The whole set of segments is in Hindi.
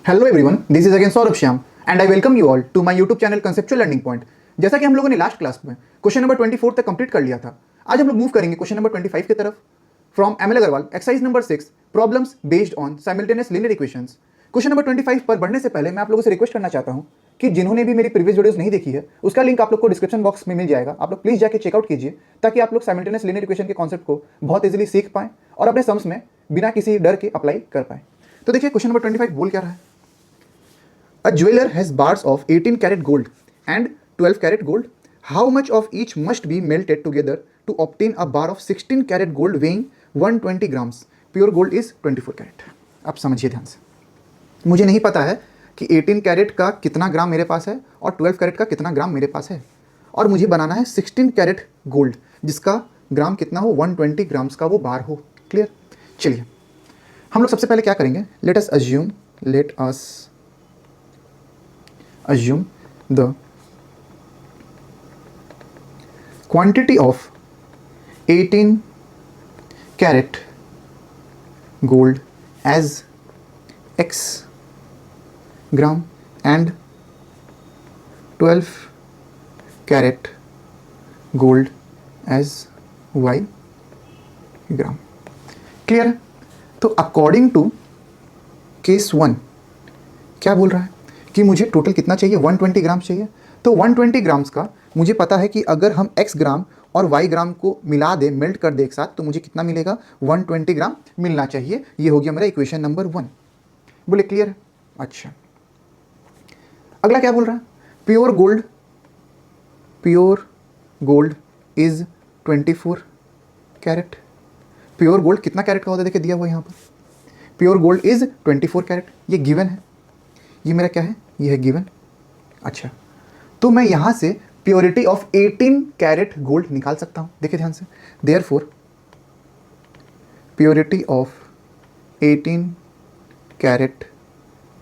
Hello everyone, this is again Saurabh Shyam and I welcome you all to my YouTube channel conceptual learning point. जैसा कि हम लोगों ने लास्ट क्लास में क्वेश्चन नंबर 24 तक कंप्लीट कर लिया था, आज हम लोग मूव करेंगे क्वेश्चन नंबर 25 की तरफ। From ML Agarwal, exercise number 6, problems based on simultaneous linear equations. Question number 25 पर बढ़ने से पहले मैं आप लोगों से रिक्वेस्ट करना चाहता हूँ कि जिन्होंने भी मेरी प्रीवियस वीडियोस नहीं देखी है, उसका लिंक आप लोग को डिस्क्रिप्शन बॉक्स में मिल जाएगा। आप लोग प्लीज जाके चेकआउट कीजिए ताकि आप लोग साइमल्टेनियस लीनियर इक्वेशन के कॉन्सेप्ट को बहुत इजीली सीख पाएं और अपने सम्स में बिना किसी डर के अप्लाई कर पाएं। तो देखिए क्वेश्चन नंबर 25 बोल क्या रहा है। A jeweler has bars of 18 karat gold and 12 karat gold. How much of each must be melted together to obtain a bar of 16 karat gold weighing 120 grams? Pure gold is 24 karat. आप समझिए ध्यान से, मुझे नहीं पता है कि 18 कैरेट का कितना ग्राम मेरे पास है और 12 कैरेट का कितना ग्राम मेरे पास है, और मुझे बनाना है 16 कैरेट गोल्ड जिसका ग्राम कितना हो, 120 ग्राम्स का वो बार हो। क्लियर? चलिए हम लोग सबसे पहले क्या करेंगे, let us assume the quantity of 18 carat gold as x gram and 12 carat gold as y gram. Clear है? तो अकॉर्डिंग टू केस 1 क्या बोल रहा है कि मुझे टोटल कितना चाहिए, 120 ग्राम चाहिए। तो 120 ग्राम्स का मुझे पता है कि अगर हम x ग्राम और y ग्राम को मिला दे, मेल्ट कर दे एक साथ, तो मुझे कितना मिलेगा, 120 ग्राम मिलना चाहिए। ये हो गया मेरा इक्वेशन नंबर 1। बोले क्लियर है? अच्छा, अगला क्या बोल रहा है, pure gold is 24 carat. Pure gold कितना कैरेट का होता है, देखिए दिया हुआ यहाँ पर, प्योर गोल्ड इज 24 कैरेट। ये गिवन है, ये मेरा क्या है, ये है गिवन। अच्छा, तो मैं यहां से प्योरिटी ऑफ 18 कैरेट गोल्ड निकाल सकता हूं। देखिए ध्यान से, therefore purity of 18 carat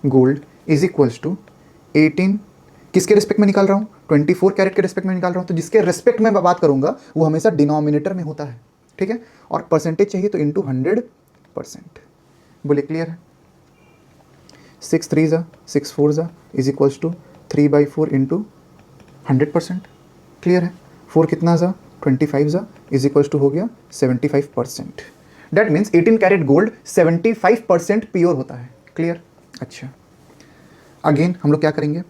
gold is equals to 18 किसके रिस्पेक्ट में निकाल रहा हूं, 24 कैरेट के रिस्पेक्ट में निकाल रहा हूं। तो जिसके रिस्पेक्ट में मैं बात करूंगा वो हमेशा डिनोमिनेटर में होता है, ठीक है, और परसेंटेज चाहिए तो इंटू 100%। बोले क्लियर है? 6 3 6 4 is equals to 3/4 into 100%। Clear है? 4 कितना 25 इज इक्वल्स टू हो गया 75%। That means 18 carat gold 75% pure होता है। क्लियर? अच्छा, अगेन हम लोग क्या करेंगे,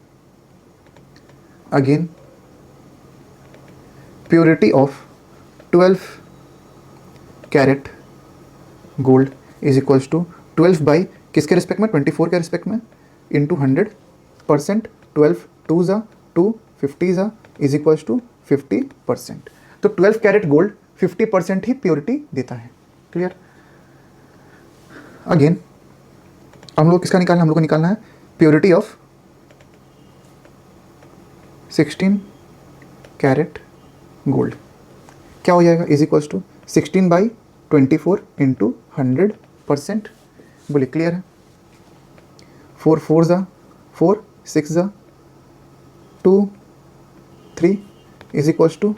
again purity of 12 carat gold is equals to 12 by किसके रिस्पेक्ट में, 24 के रिस्पेक्ट में, इंटू 100%। 12 2 2 50 is equals to 50%। तो 12 कैरेट गोल्ड 50% ही प्योरिटी देता है। क्लियर? अगेन हम लोग किसका निकालना है, हम लोग को निकालना है प्योरिटी ऑफ 16 कैरेट गोल्ड। क्या हो जाएगा, इज इक्वल्स टू 16/24 इंटू 100%। बोले क्लियर है? 4 4 4 6 2 3 इज इक्वल्स टू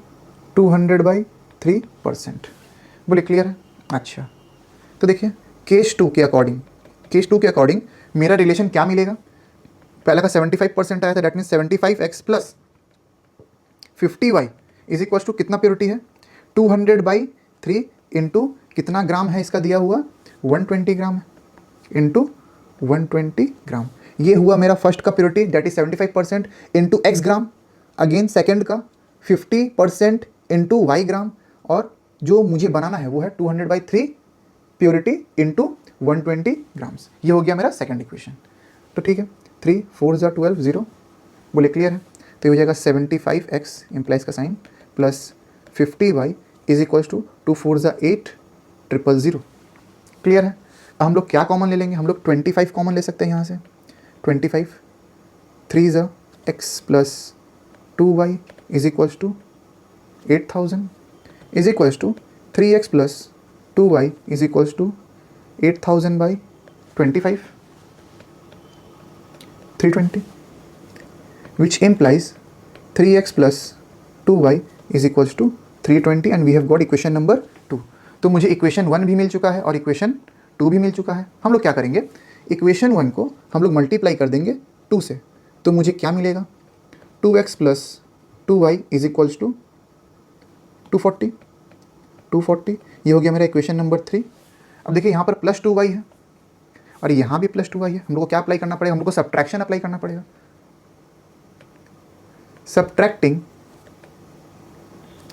200/3%। बोले क्लियर है? अच्छा, तो देखिए केस 2 के अकॉर्डिंग मेरा रिलेशन क्या मिलेगा, पहला का 75% आया था, that means 75x plus 50y is equals to कितना प्योरिटी है, 200/3 इंटू कितना ग्राम है इसका दिया हुआ, 120 ग्राम है, इंटू 120 ग्राम। ये हुआ मेरा फर्स्ट का purity, that is 75% into x gram. Again second का 50% इंटू वाई ग्राम, और जो मुझे बनाना है वो है 200/3 प्योरिटी इंटू 120 ग्राम्स। ये हो गया मेरा सेकेंड इक्वेशन। तो ठीक है, 3 4 12 0। बोले क्लियर है? तो ये हो जाएगा 75x इम्प्लाइज का sign plus 50y is equals to 2 4 8 000। Clear है? हम लोग क्या कॉमन ले लेंगे, हम लोग 25 कॉमन ले सकते हैं यहाँ से। 25 3 x plus 2y is equals to 8000 is equals to 3x plus 2y is equals to 8000/25 320, which implies 3x plus 2y is equals to 320 and we have got equation number 2। तो मुझे इक्वेशन 1 भी मिल चुका है और इक्वेशन 2 भी मिल चुका है। हम लोग क्या करेंगे, इक्वेशन 1 को हम लोग मल्टीप्लाई कर देंगे 2 से, तो मुझे क्या मिलेगा, 2x plus 2y is equals to 240। ये हो गया मेरा इक्वेशन नंबर 3। अब देखिए यहाँ पर प्लस 2y है और यहाँ भी प्लस 2y है। हम लोग को क्या अप्लाई करना पड़ेगा, हम लोग को सब्ट्रैक्शन अप्लाई करना पड़ेगा। Subtracting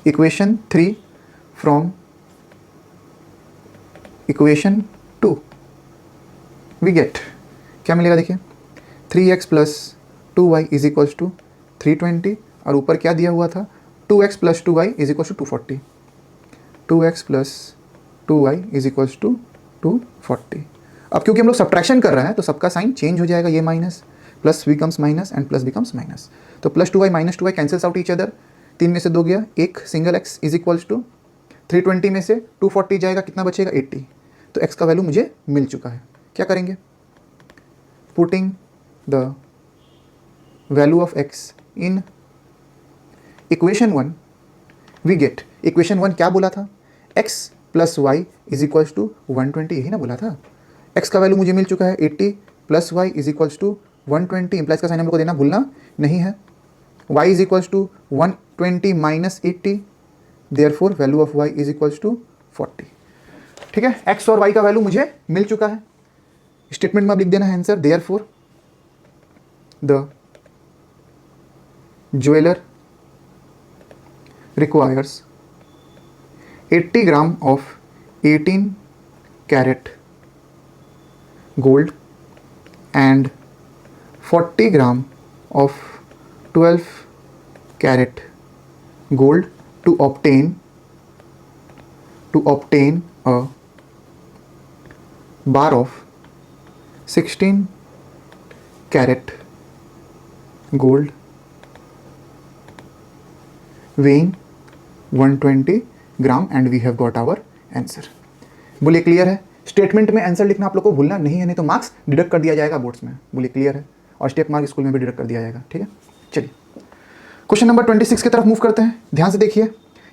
equation 3 from equation 2 we get, क्या मिलेगा देखिए, 3x plus 2y is equals to 320 और ऊपर क्या दिया हुआ था, 2x plus 2y is equals to 240। 2x plus 2y is equals to 240। अब क्योंकि हम लोग सब्ट्रैक्शन कर रहे हैं तो सबका साइन चेंज हो जाएगा, ये minus plus becomes minus and plus becomes minus, तो plus 2y minus 2y cancels out each other, 3 में से 2 गया, एक single x is equals to 320 में से 240 जाएगा, कितना बचेगा 80। तो x का वैल्यू मुझे मिल चुका है। क्या करेंगे, putting the value of x in equation 1 we get, equation 1 क्या बोला था, x plus y is equals to 120, यही ना बोला था। x का वैल्यू मुझे मिल चुका है 80 plus y is equals to 120, implies का साइन हम लोग को देना भूलना नहीं है। y is equals to 120 minus 80, therefore value of y is equals to 40। ठीक है, x और y का वैल्यू मुझे मिल चुका है। स्टेटमेंट में आप लिख देना है answer, therefore the jeweller requires 80 gram of 18 carat gold and 40 gram of 12 carat gold to obtain a bar of 16 carat gold weighing 120 gram and we have got our answer. बोलिए क्लियर है। स्टेटमेंट में आंसर लिखना आप लोग को भूलना नहीं है, नहीं तो मार्क्स डिडक्ट कर दिया जाएगा बोर्ड्स में। बोलिए क्लियर है, और स्टेप मार्क स्कूल में भी डिडक्ट कर दिया जाएगा। ठीक है, चलिए क्वेश्चन नंबर 26 की तरफ मूव करते हैं। ध्यान से देखिए,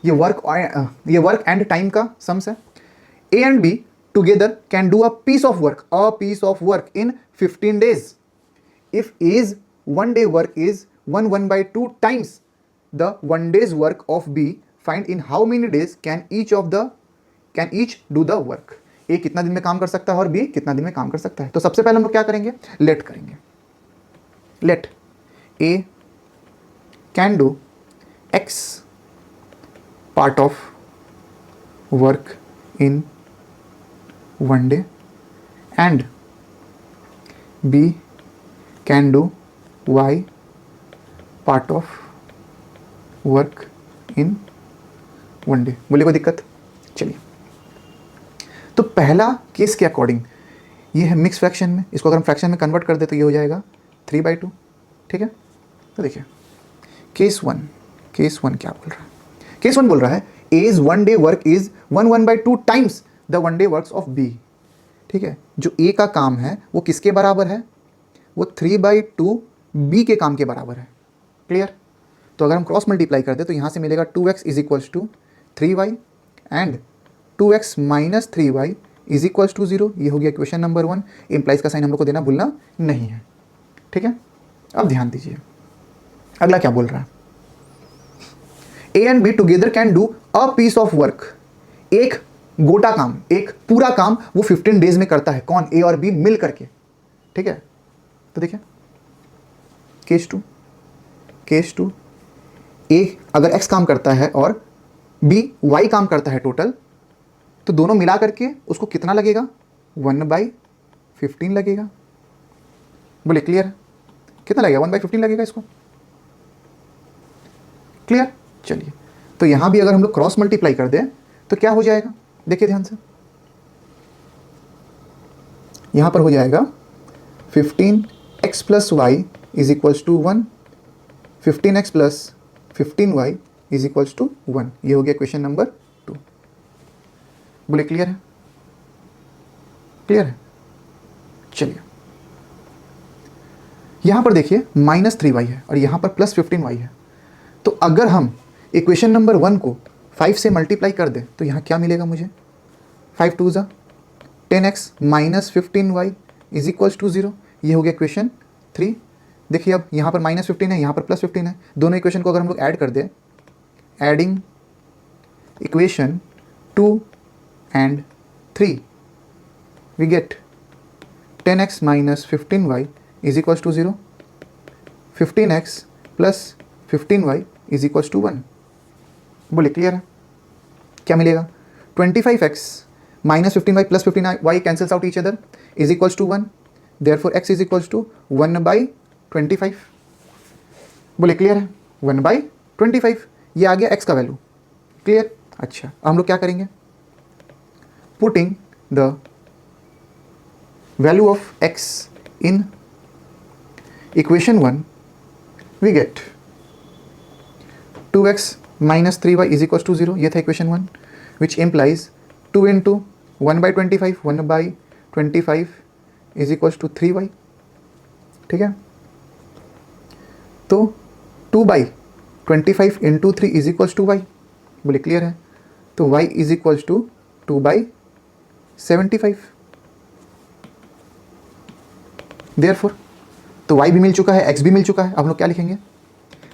ये वर्क एंड टाइम का सम्स है। A and B together can do a piece of work in 15 days if A's 1 day work is 1/2 times the 1 day's work of B, find in how many days can each do the work। A कितना दिन में काम कर सकता है और B कितना दिन में काम कर सकता है। तो सबसे पहले हम लोग क्या करेंगे, लेट करेंगे। Let A can do X part of work in 1 day and B can do Y part of work in 1 day। बोलिए कोई दिक्कत। चलिए, तो पहला केस के अकॉर्डिंग ये है मिक्स फ्रैक्शन में, इसको अगर हम फ्रैक्शन में कन्वर्ट कर दे तो ये हो जाएगा 3/2। ठीक है, तो देखिए केस वन क्या बोल रहा है। केस 1 बोल रहा है A's 1 day work is 1/2 times the 1 day works of B। ठीक है, जो A का काम है वो किसके बराबर है, वो 3/2 B के काम के बराबर है। क्लियर। तो अगर हम क्रॉस मल्टीप्लाई करते तो यहाँ से मिलेगा 2x is equals to 3y and 2x minus 3y is equals to 0। ये हो गया क्वेश्चन नंबर 1। इम्प्लाइज का साइन हम लोग को देना भूलना नहीं है। ठीक है, अब ध्यान दीजिए अगला क्या बोल रहा है। A and B together can do a piece of work. एक गोटा काम, एक पूरा काम वो 15 days में करता है। कौन, ए और बी मिल करके। ठीक है, तो देखिए केस टू ए अगर x काम करता है और b y काम करता है टोटल, तो दोनों मिला करके उसको कितना लगेगा, 1/15 लगेगा। बोले क्लियर है, कितना लगेगा, 1/15 लगेगा इसको। क्लियर। चलिए, तो यहां भी अगर हम लोग क्रॉस मल्टीप्लाई कर दें तो क्या हो जाएगा, देखिए ध्यान से, यहां पर हो जाएगा 15x plus y is equals to 1, 15x plus 15y is equals to 1। ये हो गया क्वेश्चन नंबर 2। बोले क्लियर है, क्लियर है। चलिए, यहां पर देखिए -3y है और यहां पर +15y है। तो अगर हम इक्वेशन नंबर 1 को 5 से मल्टीप्लाई कर दें तो यहां क्या मिलेगा मुझे, 5 2 ज़ा 10x minus 15y is equals to 0। ये हो गया इक्वेशन 3। देखिए अब यहाँ पर -15 है, यहाँ पर +15 है, दोनों इक्वेशन को अगर हम लोग ऐड कर दें, adding equation 2 and 3, we get 10x minus 15y is equals to 0, 15x plus 15y is equals to 1। बोले क्लियर है? क्या मिलेगा? 25x minus 15y plus 15y cancels out each other is equals to 1, therefore x is equals to 1/25। बोले क्लियर है? 1/25 ये आ गया x का वैल्यू। क्लियर? अच्छा, हम लोग क्या करेंगे? Putting the value of x in equation 1, we get 2x minus 3y is equals to 0। ये था equation 1, which implies 2 into 1/25, 1/25 is equals to 3y। ठीक है, तो 2/25 into 3 is equals to y। बोले क्लियर है? तो y is equals to 2/75। Therefore तो y भी मिल चुका है, x भी मिल चुका है। अब हम लोग क्या लिखेंगे?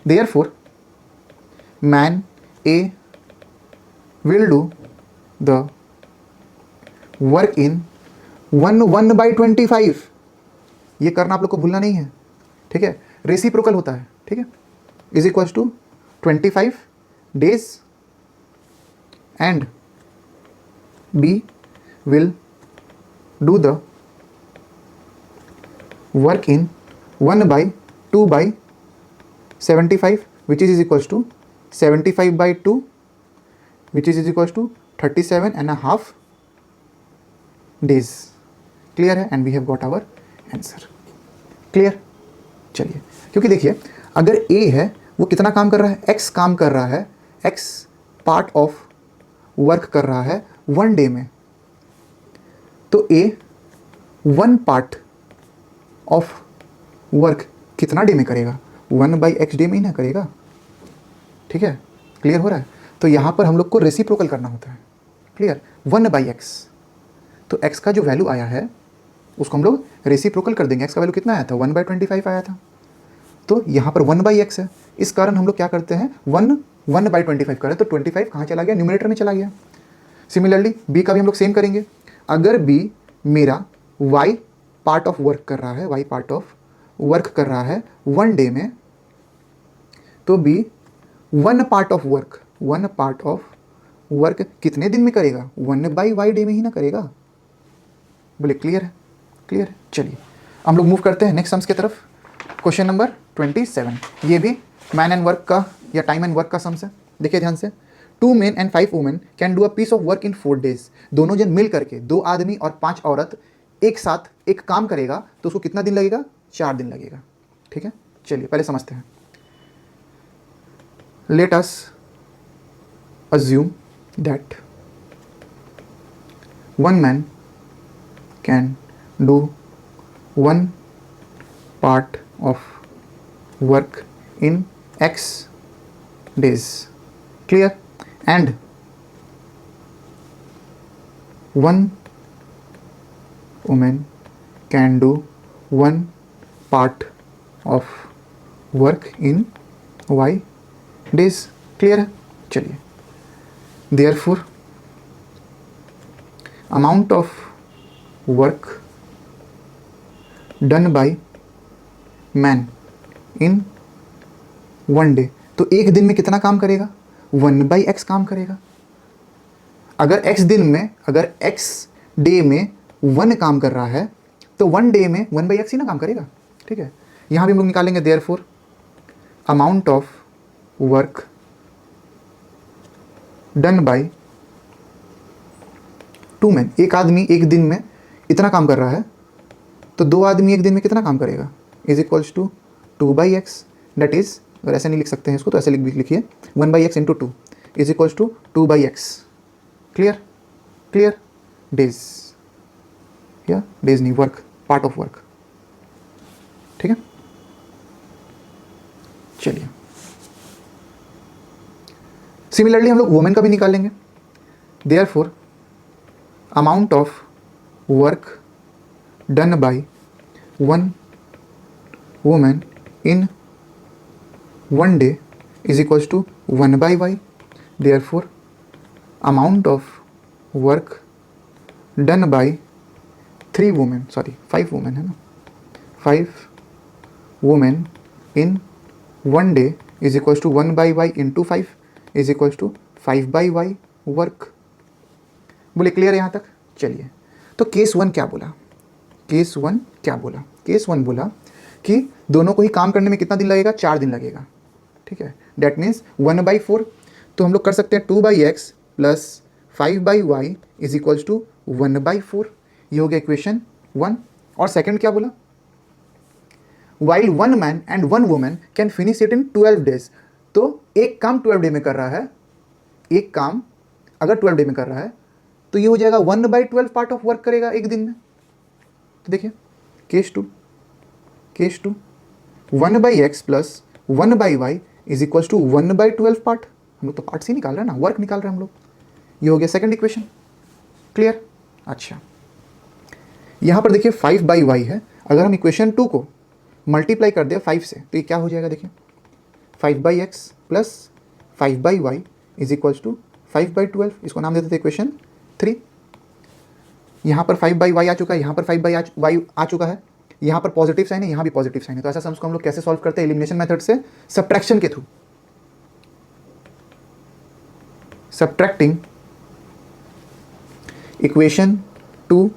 Therefore man A will do the work इन 1/25। ये करना आप लोग को भूलना नहीं है, ठीक है? रेसिप्रोकल होता है, ठीक है? Is equals to 25 days and B will do the work in 1/2/75, which is equals to 75/2, which is equals to 37.5 days। Clear है? And we have got our answer. Clear? चलिए, क्योंकि देखिए अगर A है वो कितना काम कर रहा है? X काम कर रहा है, X पार्ट ऑफ वर्क कर रहा है 1 डे में, तो A 1 पार्ट ऑफ वर्क कितना डे में करेगा? 1/x डे में ही ना करेगा, ठीक है? क्लियर हो रहा है? तो यहाँ पर हम लोग को रेसिप्रोकल करना होता है। क्लियर? 1/x, तो x का जो वैल्यू आया है उसको हम लोग रेसिप्रोकल कर देंगे। x का वैल्यू कितना आया था? 1/25 आया था, तो यहाँ पर 1/x है, इस कारण हम लोग क्या करते हैं? 1/25 करें तो 25 कहाँ चला गया? न्यूमरेटर में चला गया। सिमिलरली b का भी हम लोग सेम करेंगे। अगर b मेरा y पार्ट ऑफ वर्क कर रहा है, y पार्ट ऑफ वर्क कर रहा है 1 डे में, तो b 1 पार्ट ऑफ वर्क कितने दिन में करेगा? 1/y डे में ही ना करेगा। बोले क्लियर है? क्लियर है? चलिए हम लोग मूव करते हैं नेक्स्ट सम्स की तरफ। क्वेश्चन नंबर 27, ये भी मैन एंड वर्क का या टाइम एंड वर्क का सम्स है। देखिए ध्यान से, 2 men and 5 women can do a piece of work in 4 days। दोनों जन मिल करके, 2 आदमी और 5 औरत एक साथ एक काम करेगा तो उसको कितना दिन लगेगा? 4 दिन लगेगा। ठीक है, चलिए पहले समझते हैं। Let us assume that 1 man can do 1 part of work in X days, clear? And 1 woman can do 1 part of work in Y days, clear है? चलिए, therefore amount of work done by man in 1 day, तो एक दिन में कितना काम करेगा? 1/x काम करेगा। अगर x दिन में, अगर x डे में 1 काम कर रहा है तो 1 डे में 1/x ही ना काम करेगा। ठीक है, यहाँ भी हम लोग निकालेंगे therefore amount of work done by 2 men। एक आदमी एक दिन में इतना काम कर रहा है तो 2 आदमी एक दिन में कितना काम करेगा? Is equals to 2/x, that is, अगर ऐसे नहीं लिख सकते हैं इसको तो ऐसे लिखिए 1/x into 2 is equals to 2/x। Clear? Clear? Days, या डेज नहीं, वर्क, पार्ट ऑफ वर्क। ठीक है, चलिए सिमिलरली हम लोग वुमेन का भी निकालेंगे। Therefore amount of work done by one women in one day is equals to 1/y. Therefore amount of work done by 5 women है ना, 5 women in one day is equals to 1/y into 5 is equals to 5/y work. बोले क्लियर है यहाँ तक? चलिए, तो केस 1 क्या बोला? केस 1 क्या बोला? केस 1 बोला कि दोनों को ही काम करने में कितना दिन लगेगा? 4 दिन लगेगा. ठीक है, डेट मीन्स 1/4. तो हम लोग कर सकते हैं 2/x plus 5/y is equals to 1/4. ये हो गया इक्वेशन 1. और सेकंड क्या बोला? While one man and one women can finish it in 12 days. तो एक काम 12 डे में कर रहा है, एक काम अगर 12 डे में कर रहा है तो ये हो जाएगा 1/12 पार्ट ऑफ वर्क करेगा एक दिन में. तो देखिए case 2 1/x plus 1/y is equals to 1/12 part. हम लोग तो पार्ट से निकाल रहे हैं ना, वर्क निकाल रहे हैं हम लोग. ये हो गया सेकंड इक्वेशन. क्लियर? अच्छा, यहाँ पर देखिए 5/y है. अगर हम इक्वेशन 2 को मल्टीप्लाई कर दें 5 से तो ये क्या हो जाएगा? देखिए 5/x plus 5/y is equals to 5/12. इसको नाम देते थे इक्वेशन 3. यहाँ पर 5/y आ चुका है, यहाँ पर 5/y आ चुका है, यहाँ पर पॉजिटिव साइन है, यहाँ भी पॉजिटिव साइन है. तो ऐसा सम्स को हम लोग कैसे सॉल्व करते हैं? एलिमिनेशन मेथड से, सब्ट्रैक्शन के through. Subtracting equation 2,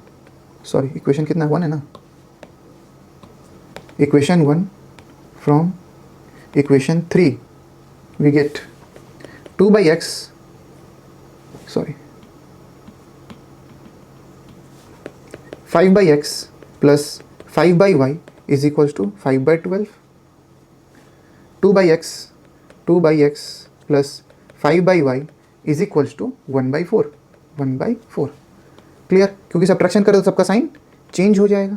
sorry equation कितना 1 है ना, equation 1 from equation 3 we get 2/x, sorry 5/x plus 5/y is equals to 5/12. 2/x plus 5/y is equals to 1/4. Clear? क्योंकि सब्ट्रैक्शन करें तो सबका साइन चेंज हो जाएगा.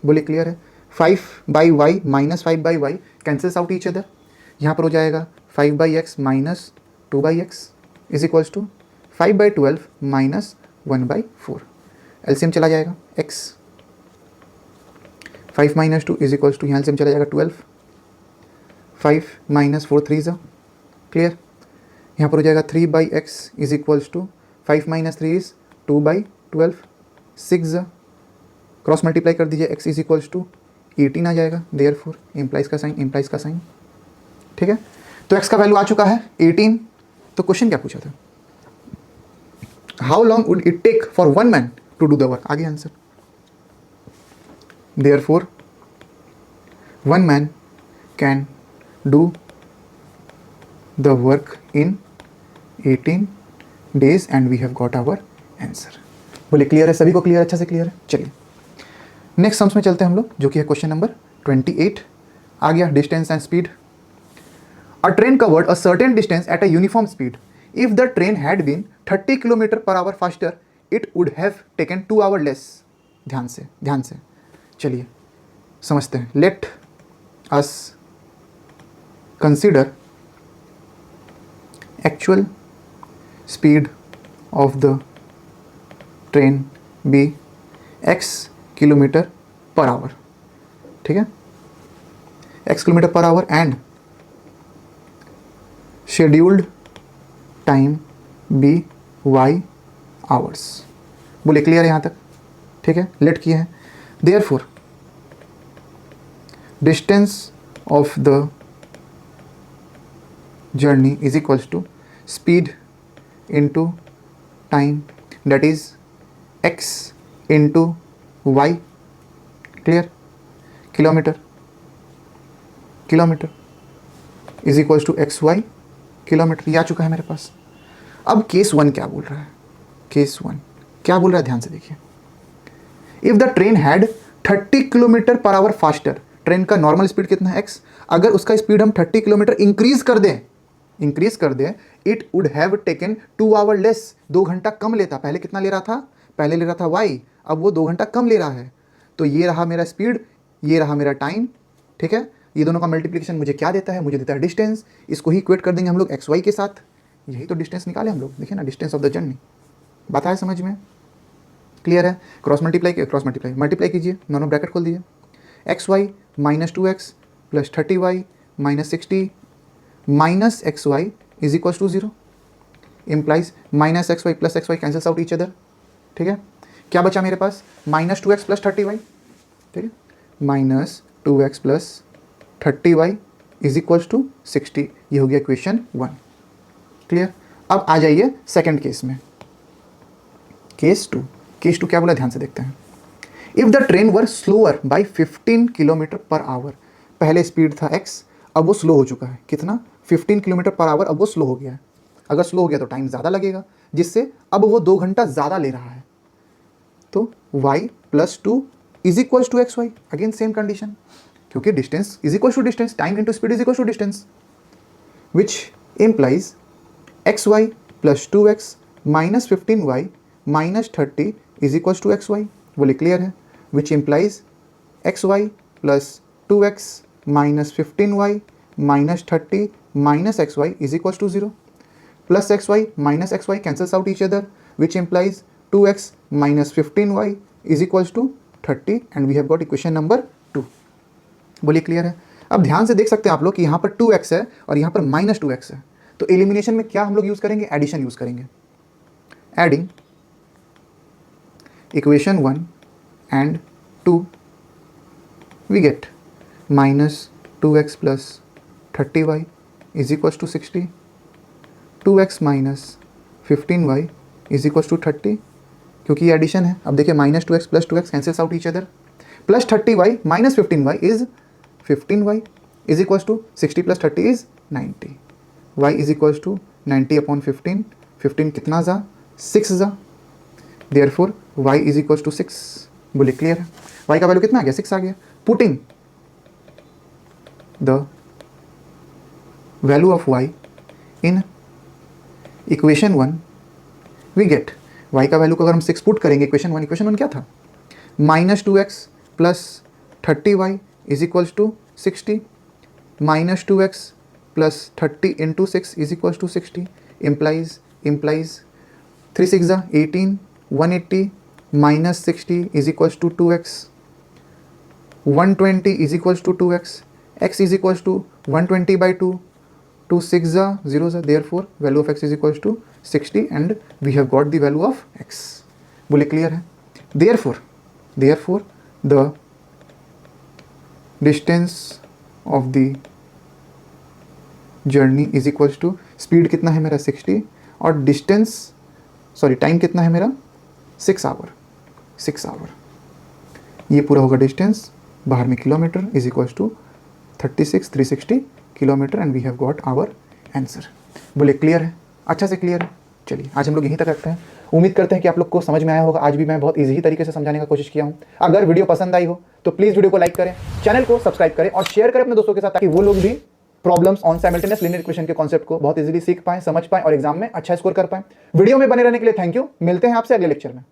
बोले क्लियर है? 5/y minus 5/y cancels out each other. यहाँ पर हो जाएगा 5/x minus 2/x is equals to 5/12 minus 1/4. LCM चला जाएगा x. 5 minus 2 is equals to यहाँ एलसीएम चला जाएगा 12. 5 माइनस 4 3 ज़ा. क्लियर? यहाँ पर हो जाएगा 3/x is equals to 5 minus 3 is 2/12. 6 ज़ा. क्रॉस मल्टीप्लाई कर दीजिए, x इज इक्वल्स टू 18 आ जाएगा. देयरफॉर इम्प्लाइज का साइन. ठीक है, तो x का वैल्यू आ चुका है 18. तो क्वेश्चन क्या पूछा था? How long would it take for one man to do the work? आगे answer. Therefore one man can do the work in 18 days and we have got our answer. बोले क्लियर है? सभी को क्लियर? अच्छा से क्लियर है. चलिए नेक्स्ट सम्स में चलते हैं हम लोग, जो कि है क्वेश्चन नंबर 28. आ गया distance and speed. A train covered a certain distance at a uniform speed. If the train had been 30 km/h faster it would have taken 2 hours less. ध्यान से चलिए समझते हैं. Let us consider actual speed of the train be x km/h. ठीक है, x km/h and scheduled time be y hours. बोले क्लियर है यहाँ तक? ठीक है, लेट किए हैं. Therefore distance of the journey is equals to speed into time, that is x into y. Clear? Kilometer is equals to XY kilometer. ये आ चुका है मेरे पास. अब केस 1 क्या बोल रहा है? केस 1 क्या बोल रहा है? ध्यान से देखिए. If the train had 30 km/h faster. Train का नॉर्मल स्पीड कितना है? x. अगर उसका स्पीड हम 30 किलोमीटर इंक्रीज कर दें it would have taken 2 hours less. 2 घंटा कम लेता. पहले कितना ले रहा था? पहले ले रहा था y, अब वो 2 घंटा कम ले रहा है. तो ये रहा मेरा स्पीड, ये रहा मेरा टाइम. ठीक है, ये दोनों का मल्टीप्लिकेशन मुझे क्या देता है? मुझे देता है डिस्टेंस. इसको ही इक्वेट कर देंगे हम लोग XY के साथ. यही तो डिस्टेंस निकाले हम लोग. देखिए ना, डिस्टेंस ऑफ द जर्नी. बात आया समझ में? क्लियर है? क्रॉस मल्टीप्लाई कीजिए, दोनों ब्रैकेट खोल दीजिए। X y minus 2x plus 30y minus 60 minus x y is equal to 0 implies minus x y plus x y cancels out each other. ठीक है, क्या बचा मेरे पास? Minus 2x plus 30y। ठीक है, minus 2x plus 30y is equal to 60। ये हो गया इक्वेशन 1। क्लियर? अब आ जाइए सेकंड केस में, केस 2। केस 2 क्या बोला, ध्यान से देखते हैं। If the train were slower by 15 kilometer per hour, पहले स्पीड था x, अब वो स्लो हो चुका है। कितना? 15 किलोमीटर पर आवर, अब वो स्लो हो गया है। अगर स्लो हो गया तो टाइम ज़्यादा लगेगा, जिससे अब वो 2 घंटा ज़्यादा ले रहा है। तो y plus 2 is equal to x y, again same condition, क्योंकि distance is equal to distance, time into speed is equal to distance, which implies x y plus 2x minus 15y minus 30 is equal to x y. बोले क्लियर है? Which implies x y plus 2x minus 15y minus 30 minus x y is equal to 0 plus x y minus x y cancels out each other, which implies 2x minus 15y is equal to 30 and we have got equation number 2। बोलिए क्लियर है? अब ध्यान से देख सकते हैं आप लोग कि यहाँ पर 2x है और यहाँ पर माइनस 2x है, तो एलिमिनेशन में क्या हम लोग यूज़ करेंगे? एडिशन यूज़ करेंगे। Adding equation 1 and 2 we get minus 2x plus 30y is equals to 60, 2x minus 15y is equals to 30, क्योंकि ये एडिशन है। अब देखिए minus 2x plus 2x cancels out each other, plus 30y minus 15y is 15y is equals to 60 plus 30 is 90, y is equals to 90 upon 15, 15 कितना जा? 6 जा, therefore y is equals to 6। बोले क्लियर है? y का वैल्यू कितना आ गया? 6 आ गया। Putting the value of y in equation 1 we get, y का वैल्यू को अगर हम 6 पुट करेंगे इक्वेशन 1 क्या था? Minus 2x plus 30y is equals to 60 minus 2x plus 30 into 6 is equals to 60 implies 3 6 जा 18 180 minus 60 is equals to 2x, 120 is equals to 2x, x is equals to 120 by 2, 2 6 जा 0 जा, therefore value of x is equals to 60 and we have got the value of x। बोले क्लियर है? therefore the distance of the journey is equals to, speed कितना है मेरा 60 और distance टाइम कितना है मेरा 6 आवर। ये पूरा होगा डिस्टेंस, बाहर में kilometer is equals to 36 360 kilometer and we have got our answer. बोले क्लियर है? अच्छा से क्लियर है? चलिए आज हम लोग यहीं तक रखते हैं। उम्मीद करते हैं कि आप लोग को समझ में आया होगा। आज भी मैं बहुत ईजी तरीके से समझाने का कोशिश किया हूँ। अगर वीडियो पसंद आई हो तो प्लीज़ वीडियो को लाइक करें, चैनल को सब्सक्राइब करें और शेयर करें अपने दोस्तों के साथ, ताकि वो लोग भी problems on simultaneous linear equation के कॉन्सेप्ट को बहुत इजीली सीख पाएं, समझ पाएं और एग्जाम में अच्छा स्कोर कर पाएं। वीडियो में बने रहने के लिए थैंक यू। मिलते हैं आपसे अगले लेक्चर में।